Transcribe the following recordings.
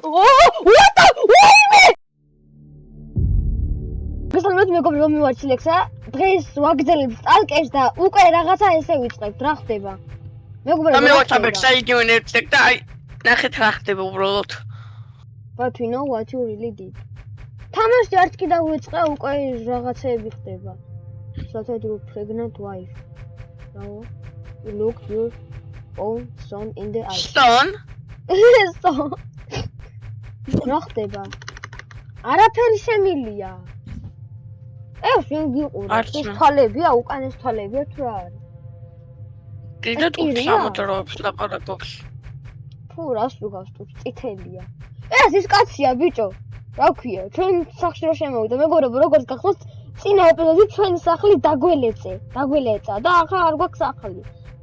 what the wait! გასალმებით მეგობრებო, რომ მივარჩი ლექსა. დღეს ვაგრძელებ სტალკერს და უკვე რაღაცა ესე ვიწყებთ, რა ხდება? მეგობრებო, და მე ვაჩაბექს აიგივენებთ და აი ნახეთ რა ხდება უბრალოდ. But we know what you really did. თამაში არც კი დავიწყე, უკვე რაღაცეები ხდება. Started your pregnant wife. Now you look your own son in the eye. Son? Son. რა ხდება? არაფერი შემილია. შენ გიყურე, ეს თვალებია, უკანეს თვალებია თუ რა არის? კიდევ თამოთრობს ლაპარაკობს. ფუ, რას უგავს თუ წითელია. ის კაცია, ბიჭო. რა ქვია, ჩვენ სახში რო შემოვიდა, მეგობრებო, როგორც გახსოვთ, წინა ეპიზოდში ჩვენი სახლი დაგველეცა და ახლა არ გვაქვს სახლი.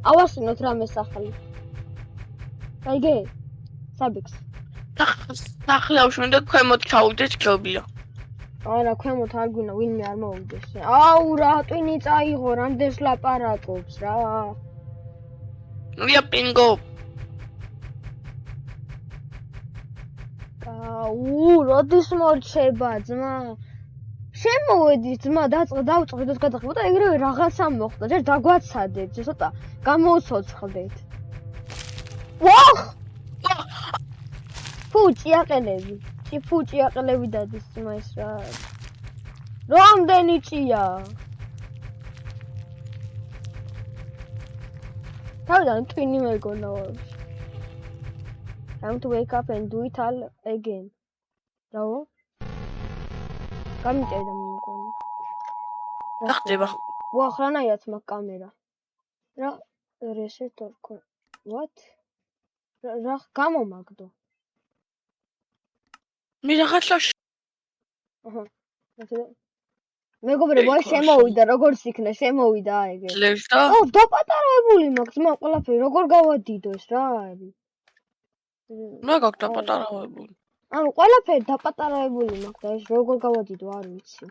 ავასწინოთ რამე სახლი. გაიგე? საბექს. სახლი ავშენ და ქვემოთ ჩავიდეს ჯობია. არა, ქვემოთ არ გვინა, ვინმე არ მოვიდეს. აუ, რატვინი წაიღო, რამდენს ლაპარაკობს რა. ვია პინგო. როდის მორჩება ძმა? შემოვედი ძმა, დავწყდით გადახება და ეგრევე რაღაცა მოხდა. ჯერ დაგვაცადეთ, ცოტა გამოვცოცხლდეთ. ვახ! ფუ ჭიაყელები დადის ძმა ეს რა. რამდენი ჭია? თავიდან twin-ი მეგონა ვარ. Time to wake up and do it all again. Bravo. გამიწერდა მეკონა. რა ხდება? ვახრანაიაც მაგ კამერა. რა reset or what? რა გამომაგდო. მე რაღაცა აჰა. მეგობრებო, შემოვიდა, როგორც იქნა, შემოვიდა ეგ. ლევსა? დაპატარავებული მაქვს, მაგრამ ყველაფერი როგორ გავადიდო ეს რა არის? რა გაქვს დაპატარავებული? ანუ ყველაფერი დაპატარავებული მაქვს და ეს როგორ გავადიდო არ ვიცი.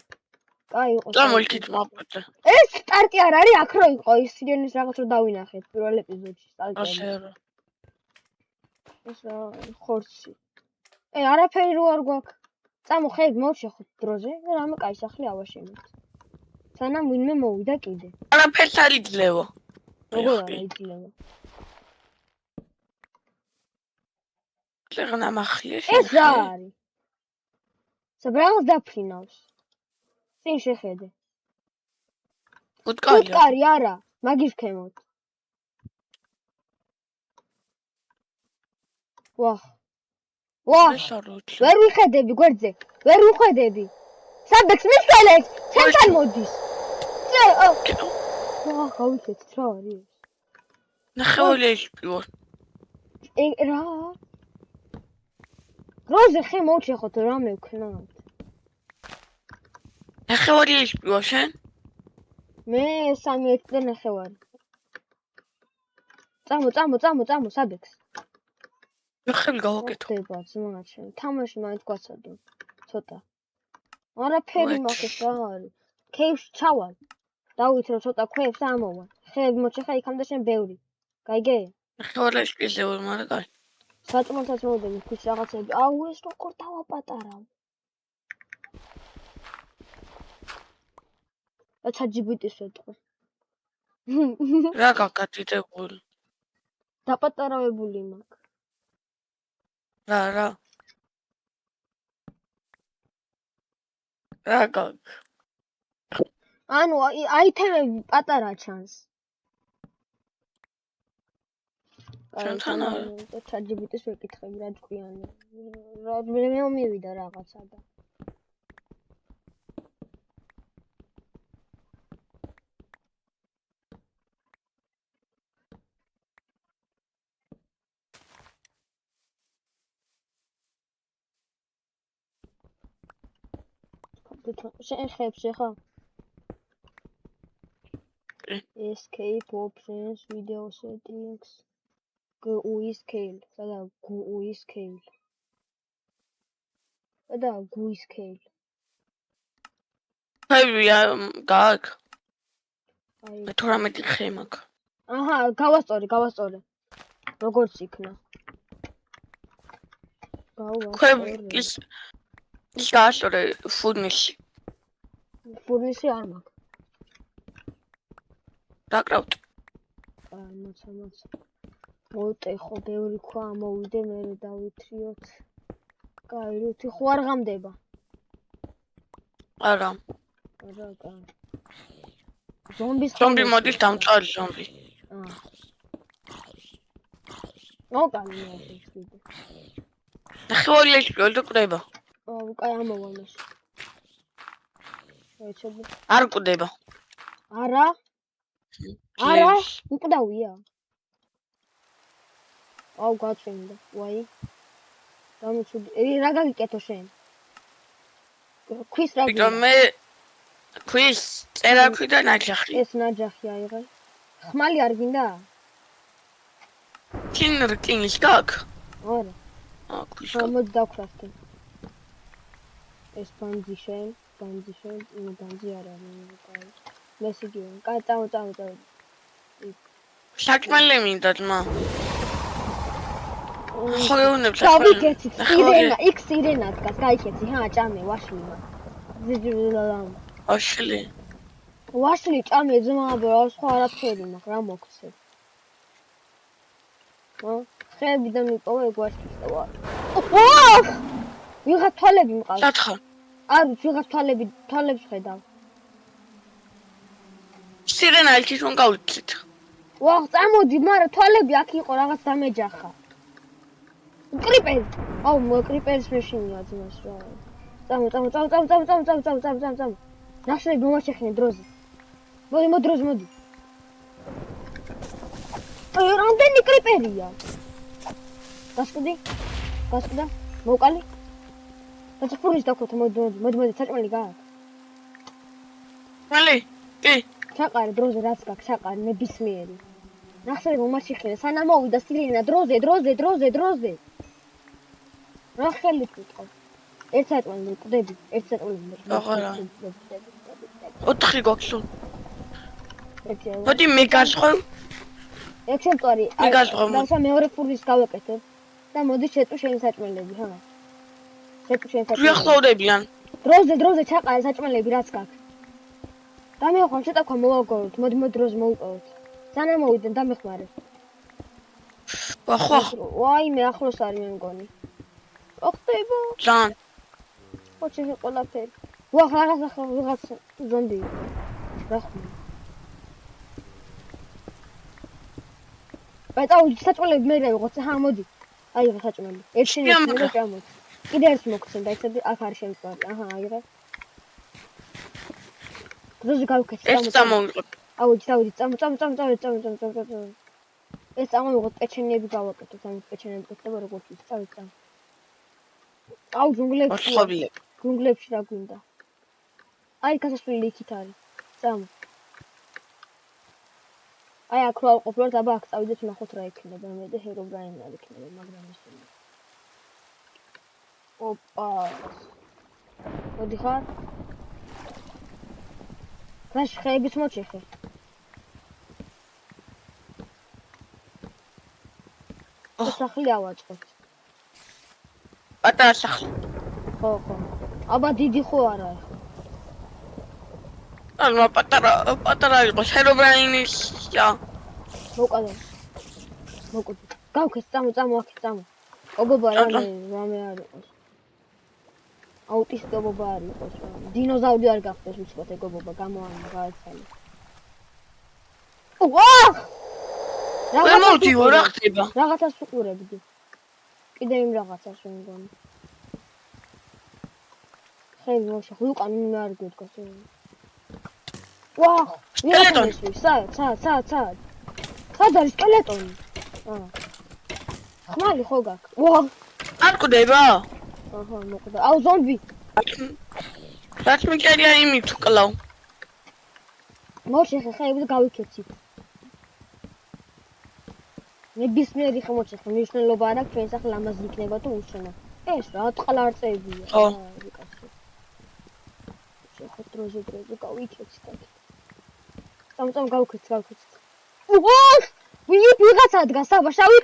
კაი იყო. წამოიქით მოვყვეთ. ეს სტარტი არ არის, აქ რო იყო ის სირენის რაღაც რო დავინახეთ პირველ ეპიზოდში სტარტი. ასე რა. ეს რა ხორცი. არაფერი რო არ გვაქვს. წამოხედ მოვშეხოთ დროზე და რამე კაი სახლი ავაშენოთ. სანამ ვინმე მოვიდა კიდე. არაფერს არ იძლევა. როგორ არ იძლევა? წეგნა მახლია. ეს რა არის? საბრალს დაფრინავს. წინ შეხედე. ფუტკარი არა, მაგის ქემოთ. ვახ. ვერ ვიხედები გვერდზე. ვერ ვიხედები. საბექს მისვალეს, ჩვენთან მოდის. გავიქეთ რა არის? ნახევარი ეშპიო. რა? როზე ხე მოვშეხოთ რამე ვქნათ. ნახევარი ეშპიო შენ? მე 3 და ნახევარი. წამო საბექს. ხელი გავაკეთო. ხდება ძმა ჩემ. თამაში მაინც გვაცადო. ცოტა. არაფერი მაქვს რა არის. ქეივში ჩავალ. დავით რომ ცოტა ქვევს ამოვა. ხეები მოჩეხა იქამდე შენ ბევრი. გაიგე? ნახევარი ეშპიზე ვარ, მაგრამ კაი. საწმელსაც მოვდები ქვის რაღაცები. აუ ეს როგორ დავაპატარავ. ChatGPT-ს ვეთქო. რა გაკეთებული? დაპატარავებული მაქვს. რა. რა გაკ. ანუ აიტემები პატარა ჩანს. ჩვენთან ChatGPT-ს ვეკითხები რა ჭკვიანი. მე მივიდა რაღაცა და შენ ხებში ხა? Escape options, video settings, GUI scale. სადა GUI scale. სადა GUI scale. ფაივია გაკ. მე 18 ხე მაქვს. აჰა, გავასწორე. როგორც იქნა. ქვევ ის გაასწორე ფურნისში. ფურნისი არ მაქვს. დაკრავთ. მოცა. მოვტეხო, ბევრი ქვა მოვიდე, მე დავითრიოთ. კაი, რუთი ხო არ ღამდება. არა. ზომბი მოდის დამწვარი ზომბი. მოკალი ეს. ნახევარლეში გოლდოკდება. კაი ამოვა მას. არ კვდება. არა, უკვდავია. აუ გაწვენდა, ვაი. დამოწუდი. რა გაგიკეთო შენ? ქვის რა გინდა? მე ქვის წერაქვი და ნაჯახი. ეს ნაჯახი აიღე. ხმალი არ გინდა? რკინის გაქვს? არა. ქვის. მოდი დავქრასტე. ეს ბანძი შენ, ბანძი არ არის, კაი. მესიჯი, კაი, წამო. საჭმელი მინდა ძმა. ხოეუნებს გავიკეთით, სირენა, იქ სირენა დგას, გაიქეცი, ჭამე, ვაშლიმა. ვაშლი. ვაშლი ჭამე ძმააბა, სხვა არაფერი მაქვს, რა მოგცე. ხეებიდან მიპოვე გვაშლის და ვარ. ვიღაც თვალები მყავს. სათხა. არ ვიცი, ვიღაც თვალებს ხედავ. სირენა იქით რომ გავიქით. წამოდი, მაგრამ თვალები აქ იყო, რაღაც დამეჯახა. კრიპერი. კრიპერის მეშინია ძმას რა. წამო. ნახშები მომაჩეხნე დროზე. მოდი. რამდენი კრიპერია? გასკდა. მოვყალი. და ფურნის დაქოთო, მოდი, საჭმელი გააქვს. მალე, კი. ჩაყარე დროზე რაც გაქვს, ჩაყარე ნებისმიერი. ნახშები მომაჩეხნე, სანამ მოვიდა სირენა დროზე. რა ხელით ვიტყო? ერთ საჭმელი მკვდები, ერთ საჭმელი. აღარა. 4 გვაქვს. მოდი მე გასხოვ. ექსემპლარი. და მეორე ფურნის გავაკეთებ. და მოდი შეწუ შენი საჭმელები, შეწუ შენი საჭმელები. ვიახლოვდებიან. დროზე ჩაყარე საჭმელები რაც გაქვს. დამეხვარ შეტაკვა მოვაგოროთ, მოდი დროზე მოვუყევოთ. სანამ მოვიდენ დამეხმარე. ხო. ვაიმე ახლოს არის მე მგონი. ხდება. ძალიან. ოჩე ყველაფერი. რაღაც ზონდი. რა ხმა. ბატაუჯი საჭმელები მე ვიღოთ, მოდი. აიღე საჭმელი. ერთი ნეშინი ჭამოთ. კიდე ერთი მოგცენ და ისე აქ არის შემწვარი. აიღე. დროზე გავიქეთ. ეს წამოვიღოთ. აუჯი, წამო. ეს წამოვიღოთ, პეჩენიები გავაკეთოთ, პეჩენიები გქონდა როგორც ის, წამო. აუ ჯუნგლებში რა გვინდა? აი გასასვლელი იქით არის. წამო. აი აქ რა ყოფილიყო, აბა აქ წავიდეთ ნახოთ რა იქნება, მე და ჰერობრაინი არ იქნება, მაგრამ ისე. ოპა. მოდი ხარ? რაში ხეებით მოჩეხე? სახლი ავაწყოთ. პატარა სახლი. ხო. აბა დიდი ხო არა ახლა? არა, პატარა იყო, ჰერობრაინისა. მოკადე. გავქეს, წამო. ოგობა რამე არ იყოს. აუტისტი ოგობა არ იყოს. დინოზავრი არ გახდეს უცბად ეგობობა, გამოანა გააცალე. რა ხდება? რაღაცას უყურებდი. კიდე იმ რაღაცას მგონი. ხელი მოშახ, უკან არ გედგას. სკელეტონი. სად არის სკელეტონი? ხმალი ხო გაქვს? არ კვდება? მოკვდა. აუ ზომბი. რაც მიკერია იმით ვკლავ. მოშეხე ხეები და გავიქეცით. ნებისმიერი ხმოჩეხე, მნიშვნელობა არ აქვს, ჩვენ სახლ ამაზე იქნება თუ უშენა. ეს რა ტყლარწებია. ხო. შეხო დროზე გავიქეცით აქ. წამ გავიქეცით. ვიღაცა დგას, აბა შავი,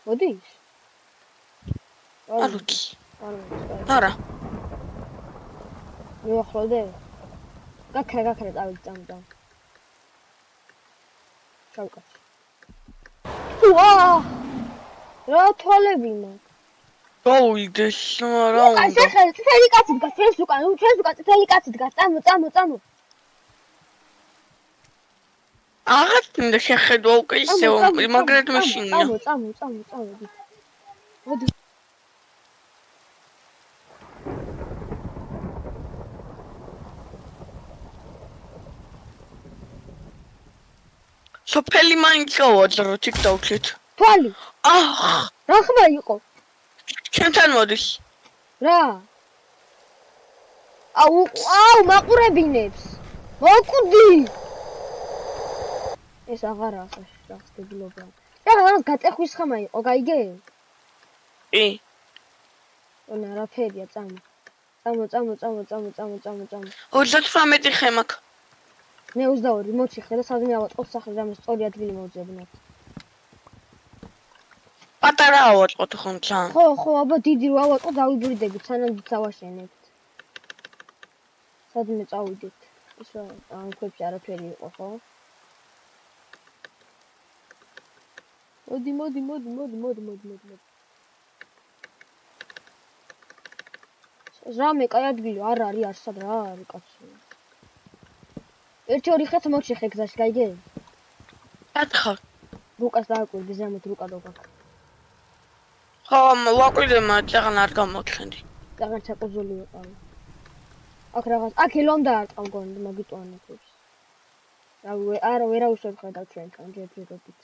მოდის. ალუჩი. არ ვიცი. არა. მივახლოდე? გაქრა წავიდა. ჩავკაც. ვა! რა თვალები მაქვს? გავიდეს რა უკან უნდა. შეხელ, წითელი კაცი დგას, ჩვენს უკან წითელი კაცი დგას. წამო. აღარ მინდა შეხედვა უკვე ისე მაგრად მეშინია. წამო. მოდი. სოფელი მაინც გავაძრო TikTok-ით. თვალი. აჰ, რა ხმა იყო? ჩემთან მოდის. რა? აუ, მაყურებინებს. მოკვდი. ეს აღარა ხაშტაბილობა. რა გაწეხვის ხმა იყო, გაიგე? კი. ონა რაფერია, წამო. 38 ხე მაქვს. მე 22 მოჩი ხედა სადმე ავაწყოთ სახლი და მე სწორი ადგილი მოვძებნოთ. პატარა ავაწყოთ ხომცა. ხო, აბა დიდი რო ავაწყო დავიბრიდებით, სანამ დავაშენებთ. სადმე წავიდეთ. ის რა, ამ ქვებში არაფერი იყო, ხო? მოდი. რამე კაი ადგილი არ არის, არსად რა არის კაცო. 1-2 ხეთ მოჩიხე გზაში, გაიგე? ათხარ. რუკას დააკვირდი ზემოთ რუკა დოგაქ. ხო, ვაკვირდე, მაგრამ არ გამოგხენდი. რაღაც ჩაყუზული იყავი. აქ რაღაც, აქ ელომ დაარტყა მგონი მაგიტუანებს. არა, ვერა უშევ ხედავ ჩვენთან ჯერჯერობით.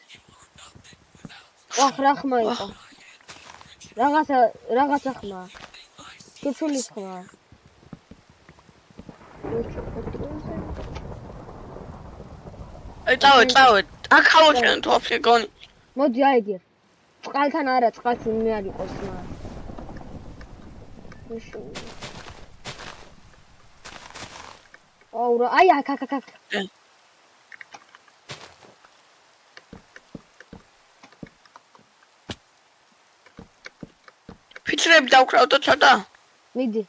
რა ხმა იყო? რაღაცა ხმა. ჩუჩულის ხმა. წავედ. აქ ავაშენოთ ვაფშე გონი. მოდი აიგერ. წყალთან არა, წყალს მე არ იყოს ხმა. აუ რა, აი აქ. ფიცრები დავკრავდო ცოტა. მიდი.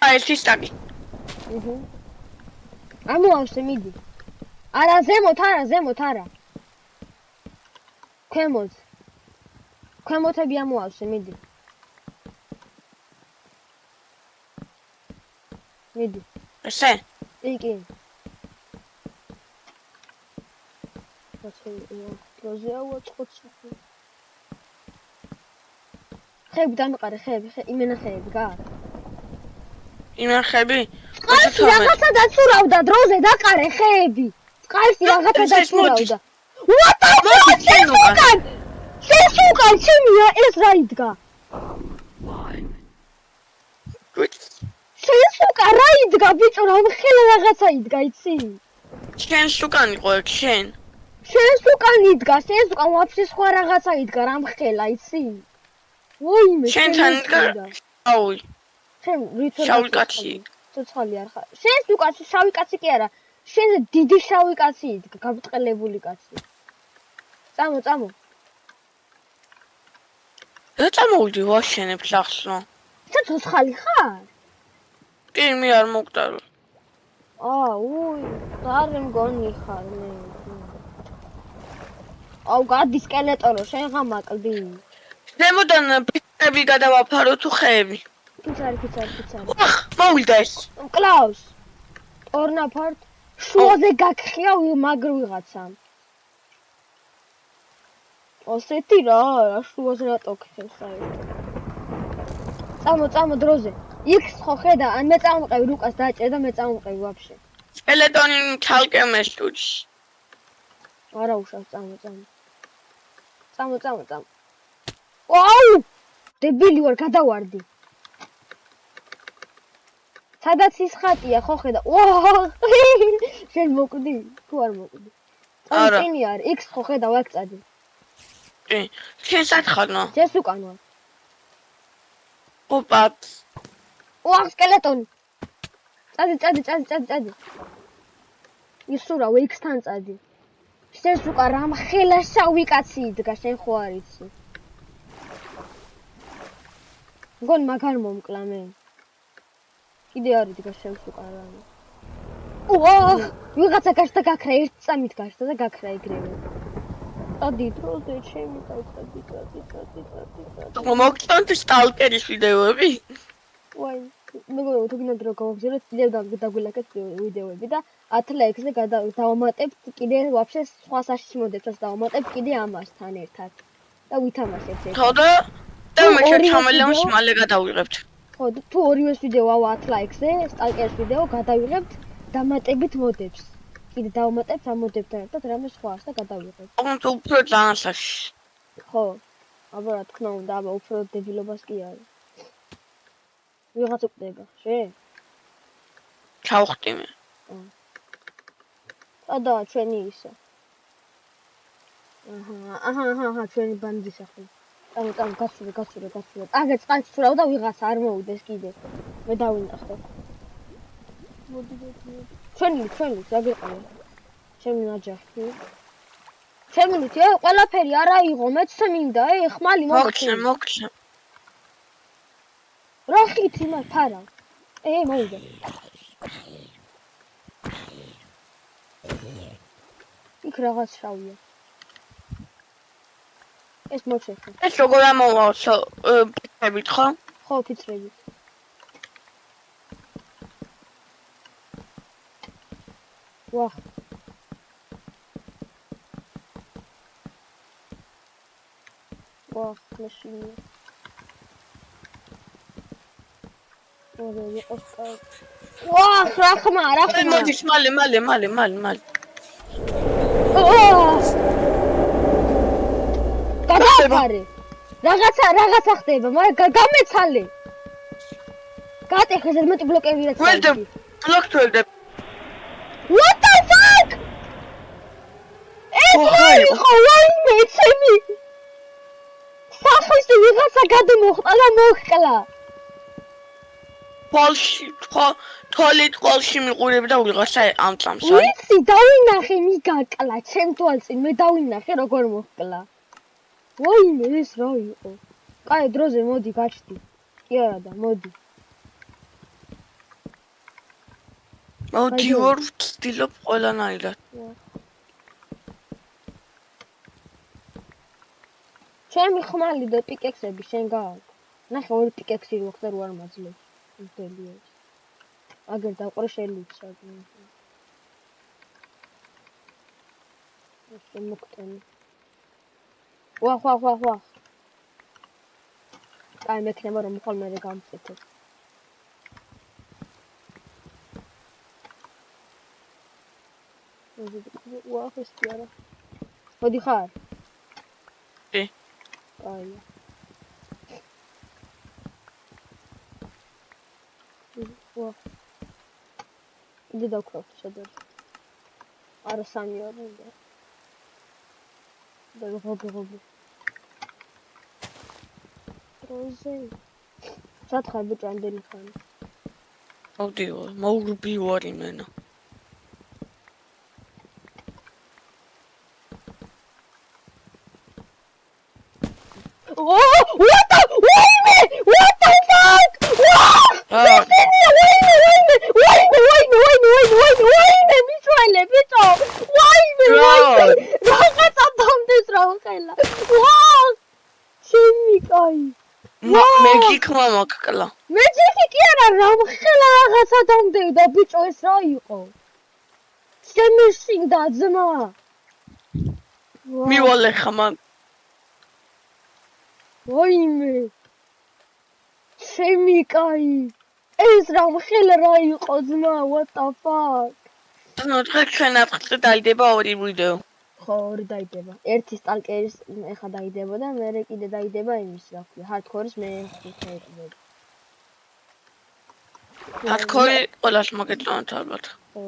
აი ეს სტაკი. ამოავსე მიდი. არა ზემოთ არა. ქვემოთები ამოავსე მიდი. ესე? კი. როზე ავაწყოთ სახე. ხეები დამყარე, იმენა ხეები გარ. იმახები? წყალში რაღაცა დაცურავდა, დროზე დაყარე ხეები. წყალში რაღაცა დაცურავდა. შენ უკან ჩემია ეს რა იდგა? შენ უკან რა იდგა ბიჭო, რამხელა რაღაცა იდგა, იცი? შენ უკან იყო ეგ შენ. შენ უკან იდგა, ვაფშე სხვა რაღაცა იდგა, რამხელა, იცი? ვაიმე, შენთან იდგა. აუი. შენ რითო შავი კაცი. ცოცხალი არ ხარ. შენ უკან შავი კაცი კი არა. შენ დიდი შავი კაცი იდგა, გაბრტყელებული კაცი. წამო. რა წამოვიდი ვაშენებ სახსნო. შენ ცოცხალი ხარ? კი, მე არ მოგდარო. არ მგონი ხარ მე. აუ, გადი სკელეტონო, შენ ღამაკლდი. ზემოდან ფიცრები გადავაფარო თუ ხეები. ფიცარი. მოვიდა ეს. კლაუს. ორნაფართ შუაზე გაგხია მაგ ვიღაცამ. ასეთი რა შუაზე რატო გხევს აი. წამო დროზე. იქ ხო ხედა, ან მე წამოვყევი რუკას დაჭერ და მე წამოვყევი ვაფშე. სკელეტონი თალკე მესტუჩ. არა უშავს, წამო. აუ! დებილი ვარ, გადავარდი. სადაც ის ხატია, ხო ხედა. შენ მოკვდი? თუ არ მოკვდი? არა. წინი არ, X ხო ხედა, ვაკწადი. კი, შენ სათხარნო. ჯეს უკან ვარ. ოპაც. სკელეტონი. წადი. ისურა X-თან წადი. შენს უკან რამ ხელაშავი კაცი იდგა, შენ ხო არ იცი. მგონი მაგარ მომკლა მე. კიდე არ იდგა შენს უკან რამე. ვიღაცა გაშდა გაქრა, ერთ წამით გაშდა და გაქრა ეგრევე. ადი დროზე ჩემი დაიწყდი. მოგწონთ სტალკერის ვიდეოები? ვაი, მეგობრებო, თუ გინდათ რომ გავაგზავნოთ კიდევ დაგვილაკეთ ვიდეოები და 10 ლაიქზე დავამატებთ კიდე ვაფშე სხვა საშიში მოდებს დავამატებთ კიდე ამასთან ერთად და ვითამაშებთ ერთად. ხო და მე შეჩამელებს მალე გადავიღებთ. ხო, თუ ორივეს ვიდეო ავა 10 ლაიქზე, სტალკერის ვიდეო გადავიღებთ დამატებით მოდებს. კიდე დავამატებთ ამ მოდებთან ერთად რამე სხვას და გადავიღებთ. ოღონდ უფრო ძანასაში. ხო. აბა რა თქმა უნდა, აბა უფრო დებილობას კი არის. ვიღაც უყდება, შე? ჩავხტი მე. და ჩვენი ისა. აჰა, ჩვენი ბანდის ახლა. ამ გასურე. აგერ წყალს ცურავ და ვიღაც არ მოუდეს კიდე. მე დავინახე. მოდი. ჩვენი, აგეყავე. ჩემი ნაჯახი. შემილითი, ყველაფერი არ აიღო, მეც მინდა, ხმალი მოგცე. რა ხითი მაგ ფარა? მოვიდა. იქ რაღაც შავია. ეს მოჩეხა. ეს როგორ ამოვავს ფიცრებით ხო? ხო, ფიცრებით. ვახ. მაშინ. რა ხმა. მოდის მალე. გადააფარე. რაღაცა ხდება, მაგრამ გამეცალე. გატეხე ზედმეტი ბლოკები რაც არის. ბლოკთველდებ. What the fuck? ვაიმე ჩემი. სახში ვიღაცა გადმოხტა და მოხკლა. თვალით ყოლში მიყურებ და ვიღაცა ამწამს. ვიცი, დავინახე მიგაკლა, ჩემ თვალწინ მე დავინახე როგორ მოხკლა. ვაიმე ეს რა იყო? კაი დროზე მოდი გაჩდი. კი არა და მოდი. მოდი ვარ ვცდილობ ყველანაირად. ჩემი ხმალი და პიკექსები შენ გააქვს. ნახე ორი პიკექსი რო ხარ არ მაძლევს. უდელია. აგერ დაყრე შეიძლება. ეს მოკტენი. ვახ. აი მექნება რომ ხოლმე გამწეთე. ვახ ეს კი არა. მოდი ხარ? კი. აი. ვახ. იდი დავკრავ შედარ. არა სამი ώρα და. და როგორ. როზე. სათხარ ბიჭო ამდენი ხანი. მოურბი ვარ იმენა. What the fuck? Why me? Bicho. Why me? Რაღაცა დამდეს რა ხელა. ვაუ! ჩემი კაი. მე გიქმა მოკკლა. მე ჯიქი კი არა რა ხელა რაღაცა დამდევდა ბიჭო ეს რა იყო? შემეშინდა ძმა. მივალე ხმან. ვაიმე. ჩემი კაი. ეს რა ხელა რა იყო ძმა? What the fuck? ჩვენ ახლა დაიდება ორი ვიდეო. ხო, ორი დაიდება. ერთი სტალკერის ეხა დაიდება და მერე კიდე დაიდება იმის, რა ქვია, ჰარდკორის მე ხუთი ეპიზოდი. ჰარდკორი ყველას მოგეწონათ ალბათ. ხო.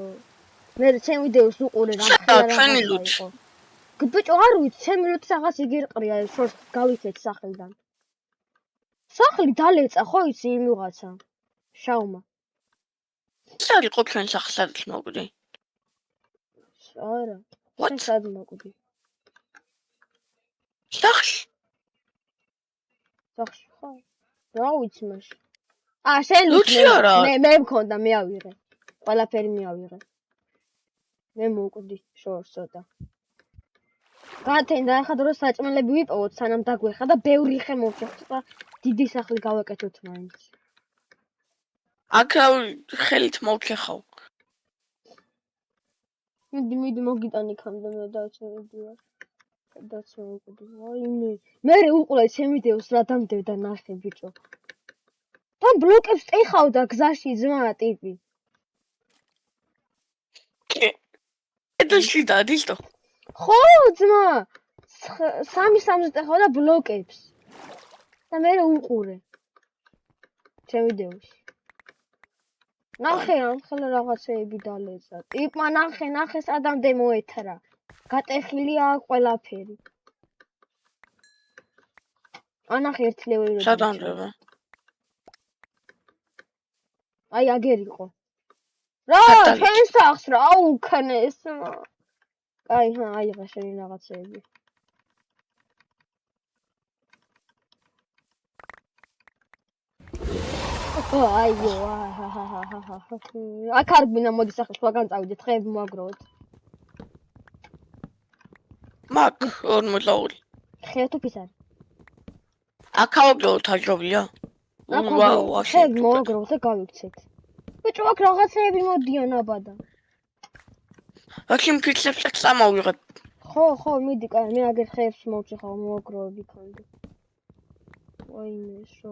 მე ჩემ ვიდეოს უყურე რა ჩვენი ლუც. ბიჭო, არ ვიცი, ჩემი ლუც რაღაც იგერყრია ეს შორს გავიქეთ სახელიდან. სახლი დალეწა, ხო იცი იმ ვიღაცა. შაუმა. სარი ყო ჩვენ სახლსაც მოგვდი. არა. What? სად მოკვდი? სახში. სახში ხარ? რა ვიცი მაშინ. შენ ლუჩი არა. მე მქონდა, მე ავიღე. ყველაფერი მე ავიღე. მე მოკვდი შორს ცოტა. გათენდა ახლა დრო საჭმელები ვიპოვოთ, სანამ დაგვეხა და ბევრი ხე მოვჭეხა. დიდი სახლი გავაკეთოთ მაინც. აქ ხელით მოვქეხავ. მიდი მოგიტან იქამდე მე დაცემებია. დაცემებდი. ვაიმე. მე უყურე ჩემ ვიდეოს რა დამდებდა ნახე ბიჭო. თან ბლოკებს ტეხავდა გზაში ძმა ტიპი. ედოში დადიშტო. ხო ძმა 3-3 ტეხავდა ბლოკებს. და მე უყურე ჩემ ვიდეოში. ნახე რაღაცეები დალეცა. ტიპმა ნახე სადამდე მოეთრა. გატეხილია ყველაფერი. ანახე ერთ ლეველი. სადამდე. აი აგერ იყო. რა, შენ სახს რა უკნეს. აი აიღე შენი რაღაცეები. აიო, აქ არ გვინდა მოდი სახე სხვაგან წავიდეთ, ხეები მოაგროვოთ. მაგ 40. ხე თუ ფისარი. აქაობლო თაჯრობია. ვაუ, ხეები მოაგროვოთ და გავიქცეთ. ბიჭო, აქ რაღაცეები მოდიან აბადა. აქ იმ ფიქსებს წამოვიღებ. ხო, მიდი, კაი, მე აგერ ხეებს მოვჭეხავ, მოაგროვებ იქამდე. ვაიმე, შო,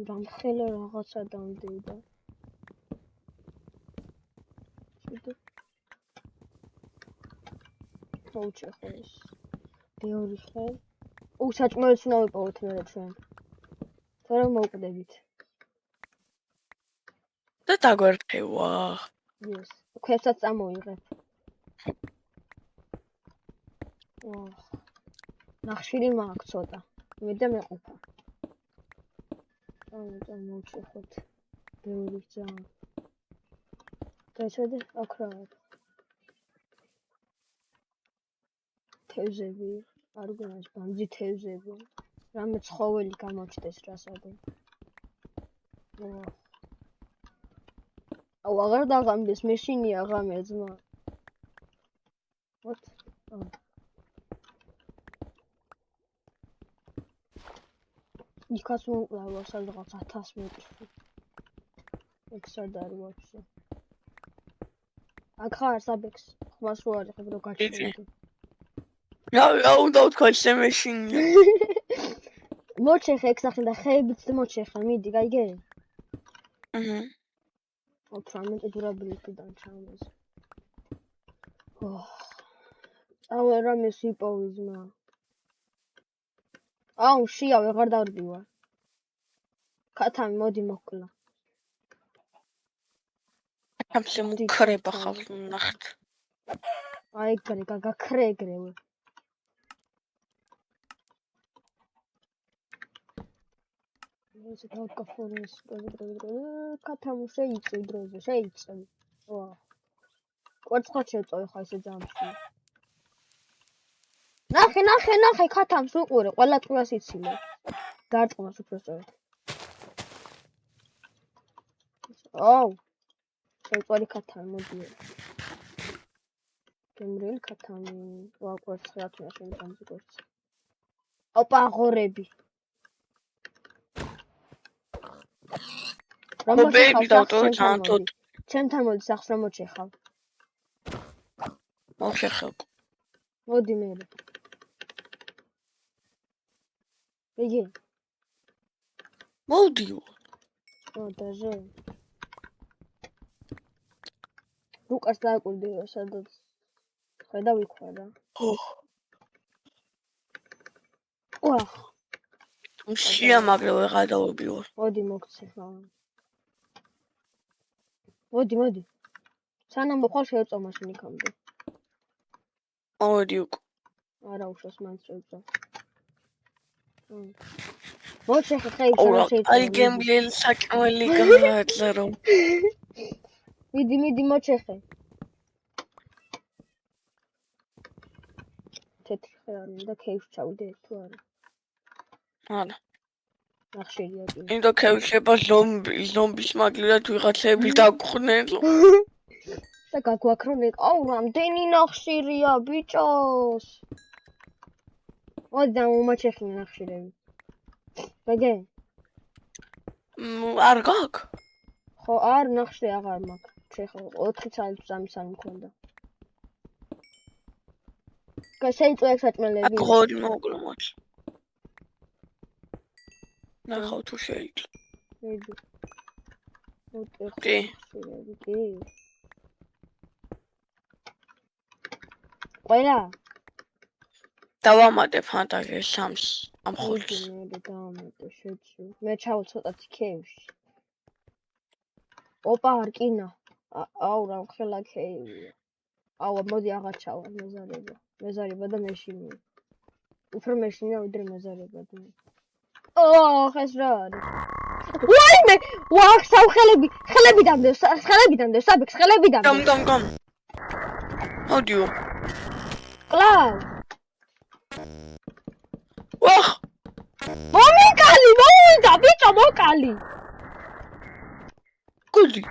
დამხელე რაღაცა დამდევდა. მოვჭეხე ეს. ბევრი ხე. საჭმელიც უნდა ვიპოვოთ მე ჩვენ. თორე მოვკვდებით. და დაგვერფევა. ეს, ქვებსაც წამოიღებ. ნახშირი მაქვს ცოტა. მე და მეყოფა. მოვჭეხოთ. ბევრი ძალიან. დაიცოდე, აქ რა არის. თევზები, არ გვინდა ბამძი თევზები. რამე ცხოველი გამოჩდეს რასადო. აუ აღარ დაღამდეს, მეშინია ღამე ძმა. ვოთ. იქაც მოკლავა სადღაც 1000 მეტრში. ეგ სად არის ვაფშე? აქ ხარ საბექს, ხმას რო არის ხო რო გაჩვენე. რა უნდა ვთქვა შენ მეშინია. მოჩეხე ეგ სახე და ხეებიც მოჩეხე, მიდი, გაიგე? ოფრამენტ დურაბილიტიდან ჩამოზე. აუ რამე სიპოვი ძმა. აუ შია ვეღარ დავდივარ. კათამი მოდი მოკლა. კათამში მუქრება ხავს ნახეთ. აი ეგრე გაგაქრეგრევე. ეს თავკაფორეს კათამი შეიწევ დროზე, შეიწევ. ვა. კვერცხად შეწოვე ხა ესე ძამში. ნახე კათამს უყურე, ყველა ტყუას იცილე. დარწმუნოს უფრო სწორად. აუ. შეწვარი კათამი მოდიე. გემრიელ კათამი. ვა კვერცხი ათუნა შენ ძამში კვერცხი. ოპა ღორები. რომბები დავტო ჯანტოთ. ჩემთან მოდი სახს რომ მოჩეხავ. მოვშეხავ. მოდი მე. იგი. მოვდიო. დაჟე. რუკას დააკვირდი სადაც. ხედა ვიქვა რა. ხო. ვა. შია მაგრამ ვეღარ დავობიო. მოდი მოგცე ხა. მოდი. სანამ მოხარ შეეწო მაშინ იქამდე. მოდი უკ. არა უშოს მაინც შეეწო. მოჩეხე ხეი შეეწო. აი გემბლელ საჭმელი გააძლერო. მიდი მოჩეხე. თეთრი ხე არ მინდა ქეიფს ჩავიდე თუ არა. არა. ნახშირია კი. ინდა ქევშება ზომბის მაგლად ვიღაცების დაგხვნელო. და გაგვაქრონე. აუ, რამდენი ნახშირია ბიჭოს. მოდი მომაჩეხინე ნახშირები. გეგე? არ გაქვს? ხო, არ ნახშირი აღარ მაქვს. შეხო 4 წელი სამი მქონდა. გასაიწვია საჭმელები. აქ ხორი მოგლო მოჩ. ნახავ თუ შეიძლება. მიდი. კი. კი. ყველა დავამატებ ფანტაზია სამს ამ ხოლს. მე დავამატე შეჭი. მე ჩავალ ცოტათი ქეივში. ოპა არკინა. აუ რა ხელა ქეივია. აუ მოდი აღარ ჩავალ მეზარება და მეშინი. უფრო მეშინია ვიდრე მეზარება და. ოხ ეს რა არის? ვაიმე! ვახ სამხელები, ხელები დამდევს, საბექს ხელები დამდევს. გამ. აუდიო. კლავ. ვახ! მომიკალი, მოვიდა ბიჭო მოკალი. გუდი.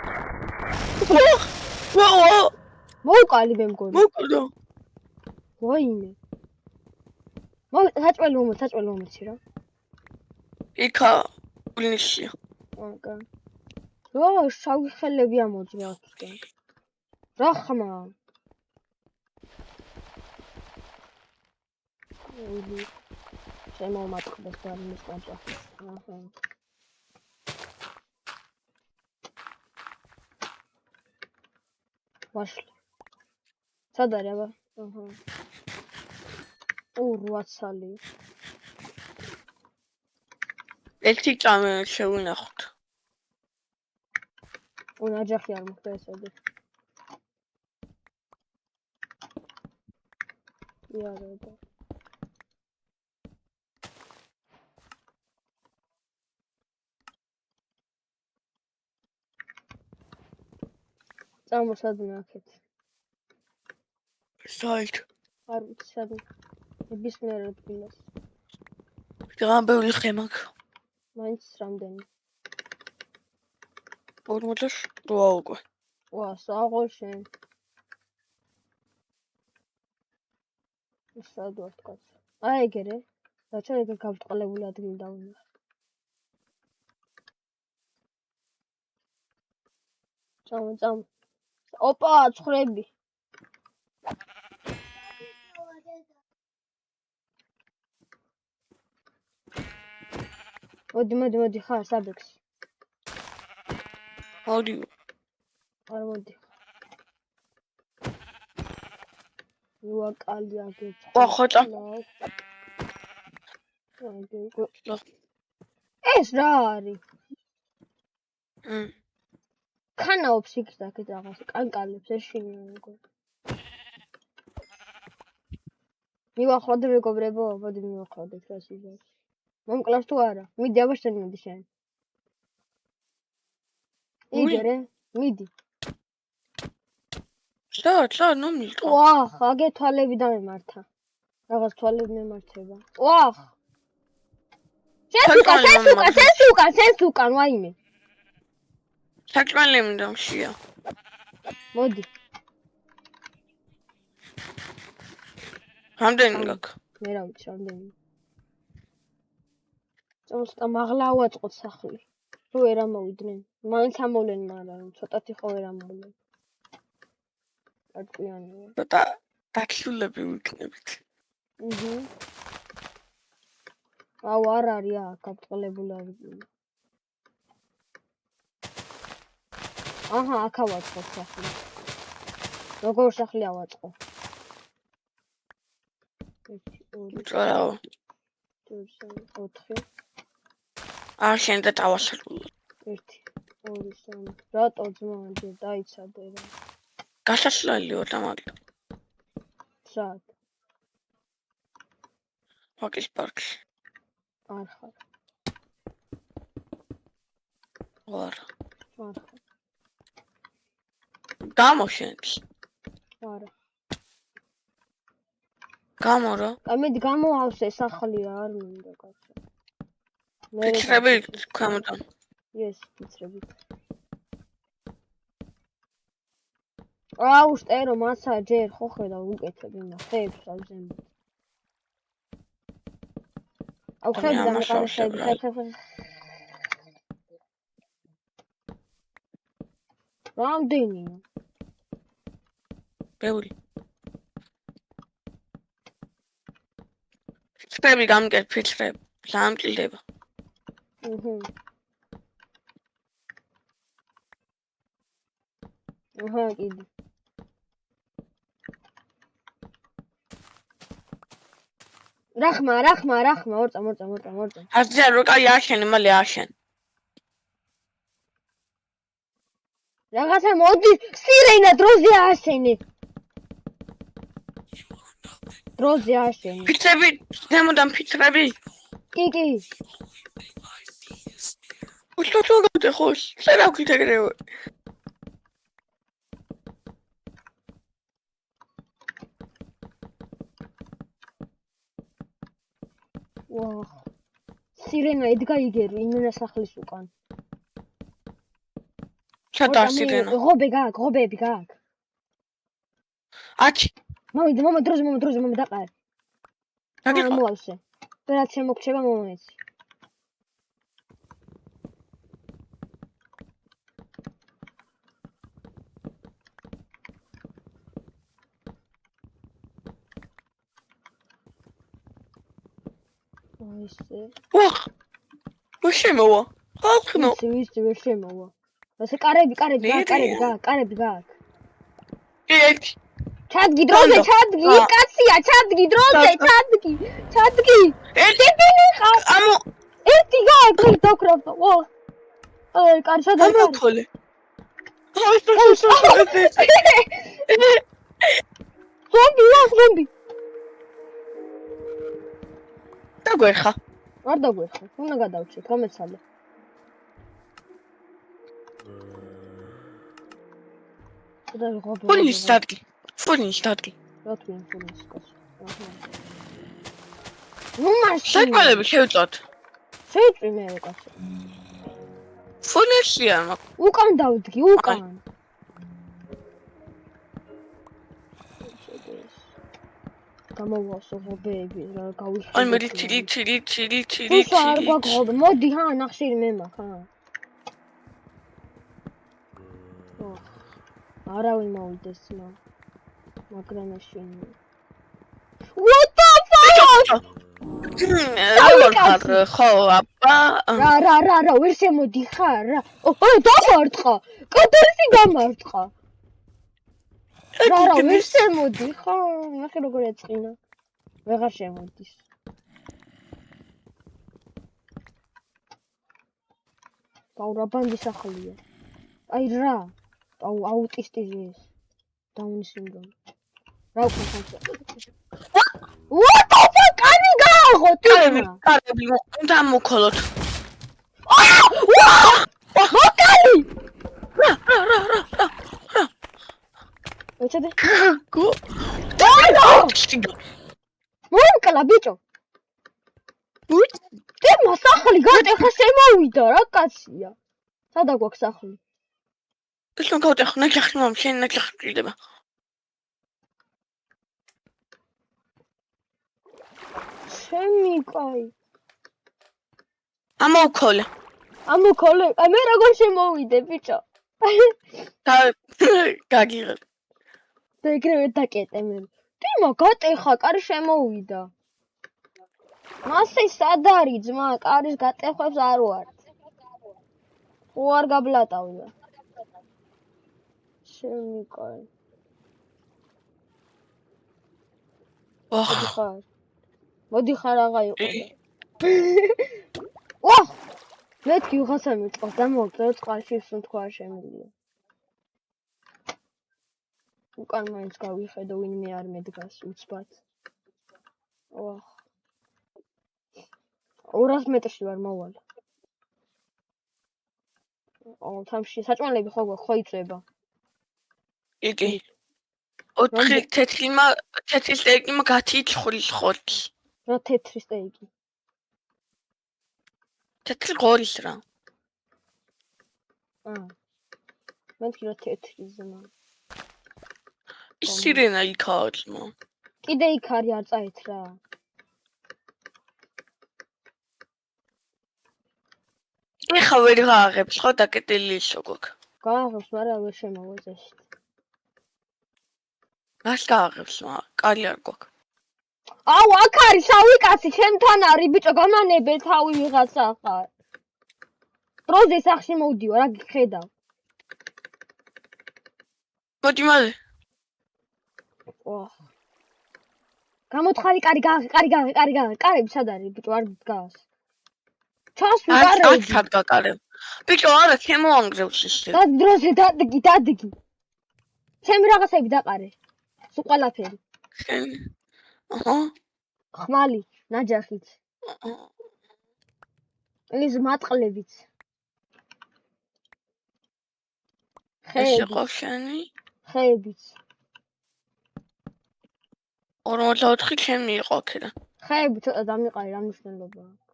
ვაუ! მოკალი მე მგონი. მოკალო. ვაიმე. საჭმელი მომეცი რა. იქა ულიშია. აკა. რა შავი ხელები ამოძრა აქედან. რა ხმა? ოდი. შემომატყდეს და მის კანჭახს. აჰა. ვაშლი. სად არის აბა? აჰა. რვაცალი. ერთი წამე შევინახოთ. ნაჯახი არ მოხდა ესადი. იაროდა. წამოსადნე აქეთ. საით. არ ვიცი სადმე. ნებისმიერ ადგილას. გამბეული ხე მაქვს. მაინც რამდენი. 48 უკვე. ვა, საღო შენ. სად ვარ თქვაც. აი ეგერე. რაცა ეგ გავწყალებული ადგილი დავინახე. წამო. ოპა, ცხრები. მოდი ხარ საბექს. აუდიო. არ მოდი. ვაკალი აგეთ. ხოჭა. ეს რა არის? ქანაობს იქ და აქეთ რაღაც კანკალებს ეშინია მეგობრებო. მივახვდე მეგობრებო, მოდი მივახვდეთ რა სიზარს. მომკლავს თუ არა? მიდი აბა შენ მიდი შენ. იგერე, მიდი. სა, ნუ მიტყვა. ვახ, აგე თვალები დამემართა. რაღაც თვალები მემართება. ვახ. სენს უკან, ვაიმე. საჭმელი მინდამშია. მოდი. რამდენი გაქვს? მე რა ვიცი რამდენი. წამოსტა მაღლა ავაწყოთ სახლი. რო ვერ ამოვიდნენ. მაინც ამოვლენ, მაგრამ ცოტათი ხო ვერ ამოვლენ. არწიანია. და დაქიულები ვიქნებით. აუ არ არის აქ გაბწყლებული ადგილი. აჰა, აქ ავაწყოთ სახლი. როგორ სახლი ავაწყო? 1 2 წაო. 4 არ შენ და დავასრულო. 1 2 3 რატო ძმადი დაიცადე რა. გასასვლელიო და მაგლა. სად? ვაკის პარკში. არ ხარ. ვარ. არ ხარ. გამოშენს. არა. გამო რა? ამით გამოავსე სახლი რა არ მინდა კაცო. ფიცრები გამოდან. ეს ფიცრები. აუ შტერო მასა ჯერ ხო ხედა უკეთებ იმა ხებს ამ ზემოთ. აუ ხები დამყარე ხები. რამდენია? ბევრი. ფიცრები გამკეთ ფიცრები. სამჭილდება. აჰა კიდე. რახმა, ორწა. ასე რო კაი აშენ, მალე აშენ. რაღაცა მოდი, სირენა დროზე აშენი. ფიცრები, ზემოდან ფიცრები. კი. უშუალოდ ხო, შერავით ეგრევე. ვაჰ. სირენა ედგა იგერო იმენა სახლის უკან. ჩატა სირენა. ღობები გაქვს. აჩი. მოვიდა, დროზე დაყარე. დაგიყო. მოავსე. რაც შემოგჩება მომეცი. აისე. ვახ. მოშემოვა. ხალხნო. ვიცი ვერ შემოვა. ასე კარები გაქვს. ერთი. ჩადგი დროზე, კაცია, ჩადგი დროზე, ჩადგი. ამო, ერთი გაქვს დაკრავდა. ვა. კარი სადაა? ამოქოლე. ზომბი. დაგვერხა. არ დაგვერხა. უნდა გადავჭი, გამეცალე. ფულის დადგი. რა თქვენ ფულის კაცო. ნუ მაშინ. საკვალები შევწოთ. შევწვი მე კაცო. ფულისია მაგ. უკან დავდგი, უკან. გამოვასო ღობები რა გავიხდი. აი მე ჩილი. თუ არ გვაქვს, მოდი ჰა ნახშირი მე მაქვს ჰა. არავინ მოვიდეს მაგრამ ეშინ. What the fuck? ხო, აბა. რა, ვერ შემოდი ხარ რა. დამარტყა. კატერისი დამარტყა. რა, ვერ შემოდი ხარ. ნახე როგორ ეწყინა. ვეღარ შემოდის. გაურაბანდი სახლია. აი რა. აუტისტიზმი ეს. დაუნის სინდრომი. რა უკვე ხანს. What the fuck? კანი გააღო თვითონ. კარები, უნდა მოვქოლოთ. მოკალი! რა. ეცადე. გო. მოკლა ბიჭო. დემა სახლი გატეხა შემოვიდა რა კაცია. სადა გვაქვს სახლი? ეს რომ გავტეხო ნაჯახი მომ შენ ნაჯახი ჭირდება. შემი კაი. ამოქოლე. აი მე როგორ შემოვიდე ბიჭო. გაგიღებ. და ეგრევე დაკეტე მე. დემა გატეხა, კარი შემოვიდა. მასე სად არის ძმა, კარის გატეხვებს არ ვარ. ხო არ გაბლატავდა. შემი კაი. მოდი ხარ აღა იყო. ვაჰ! მეთქი უღასა მიწყოს და მოვწერო წყალში ისუნ თქვა შემიძლია. უკან მაინც გავიხედო ვინმე არ მედგას უცბად. ვაჰ! 200 მეტრში ვარ მოვალე. თამში საჭმელები ხო იწება. იგი. 4 თეთრი სტეიკი გათიცხრის ხორცს. რა თეთრი სტეიკი. თეთრი ღორის რა. მეთქი რა თეთრი ზმა. სირენა იქაა ძმა. კიდე იქ არის არ წაით რა. ეხა ვერ გააღებს ხო დაკეტილი ისო გვაქვს. გააღებს, მაგრამ ვერ შემოვეძეშით. რას გააღებს, კარი არ გვაქვს. აუ, აქ არის შავი კაცი, ჩემთან არის ბიჭო, გამანებელ თავი ვიღაცა ხარ. დროზე სახში მოვდიო, რა გიხედავ. მოდი მალე. გამოთხარი კარი გააღე, კარები სად არის ბიჭო, არ დგას. ჩასვი კარები. სად გაკარებ. ბიჭო, არა, შემოანგრევს ისე. და დროზე დადი. ჩემი რაღაცები დაყარე. სულ ყველაფერი. აჰა. ხმალი, ნაჯახით. ის მატყლებიც. ხეებიც. 44 ჩემი იყო აქედან. ხეები ცოტა დამიყარი, რა მნიშვნელობა აქვს.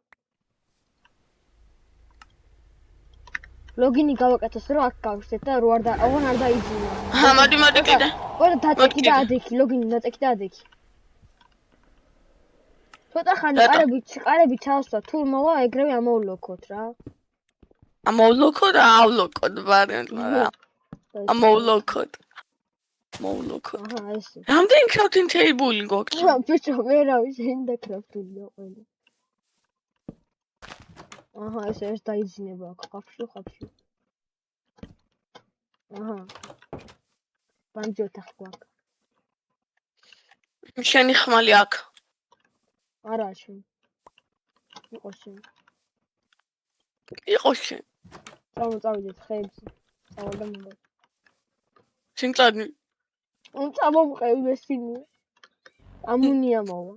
ლოგინი გავაკეთოს რომ აქ გავხსნით და რო არ დაიძინა. მოდი კიდე. ორი დაწექი და ადექი, ლოგინი დაწექი და ადექი. ცოტა ხანი ყარები ჩავსვა, თუ მოვა ეგრევე ამოვლოქოთ რა. ამოვლოქოთ, ავლოქოთ, მაგრამ ამოვლოქოთ. აჰა, ესე. რამდენი crafting table გვაქვს? ბიჭო, მე რა ვიცი, ინდა crafting-ია ყველა. აჰა, ესე ეს დაიძინება აქ, ხაფში. აჰა. ბანჯი ოთახი გვაქვს. შენი ხმალი აქ. არა, შენ. იყო შენ. წავიდეთ ხეებზე. წავალ და მოვა. შენ წადი. წამოვყევი მესინი. ამუნია მოვა.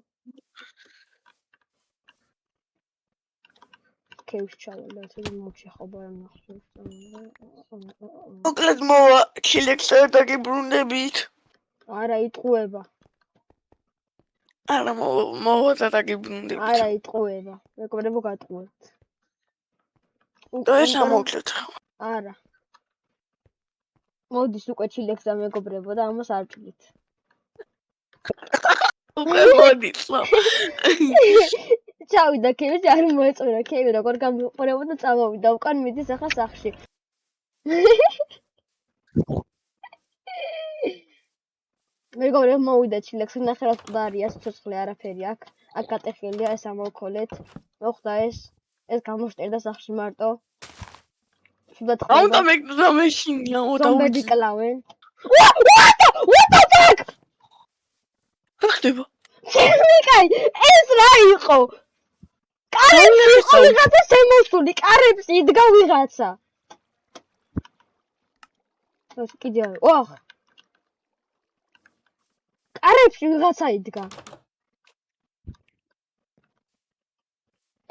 კევს ჩავალ და ესე მოვშეხობა რა ნახოს. მოკლედ მოვა ჩილექსა და გიბრუნდებით. არა, იტყუება. არა, მოვა და გიბრუნდებით. არა, იტყუება. მეკობრებო გატყუებთ. და ეს ამოკლეთ. არა. მოდის უკვე ჩილექსა მეგობრებო და ამას არ ჭრით. უკვე მოდის. ჩავიდა კევი, არ მოეწონა კევი, როგორ გამიყურებოდა წამოვიდა, უკან მიდის ახლა სახში. მეგობრებო მოვიდა ჩილექსი, ნახე რა ყდარია, სიცოცხლე არაფერი აქ. აქ გატეხილია, ეს ამოვქოლეთ. მოხდა ეს გამოშტერდა სახში მარტო. სულად ხდება. აუნდა მეკდა მეშინია, ზომბები კლავენ. What the fuck? რა ხდება? შემიკაი, ეს რა იყო? კარებში იყო ვიღაცა შემოსული, კარებში იდგა ვიღაცა. ეს კიდე არის. ოხ. კარებში ვიღაცა იდგა.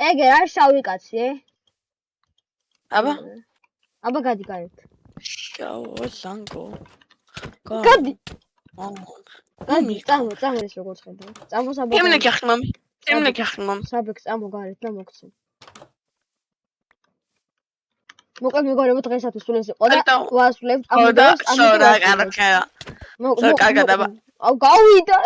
ეგ რა შავი კაცი, აბა გადი გარეთ. შავო ზანგო. გადი. წამო ეს როგორ ხედავ. წამო საბა. ემნე გახმამ. საბექ წამო გარეთ და მოგცე. მოკლედ მეგობრებო დღეისათვის სულ ეს იყო და ვასრულებთ ამ ვიდეოს. მოკლა. აუ გავიდა.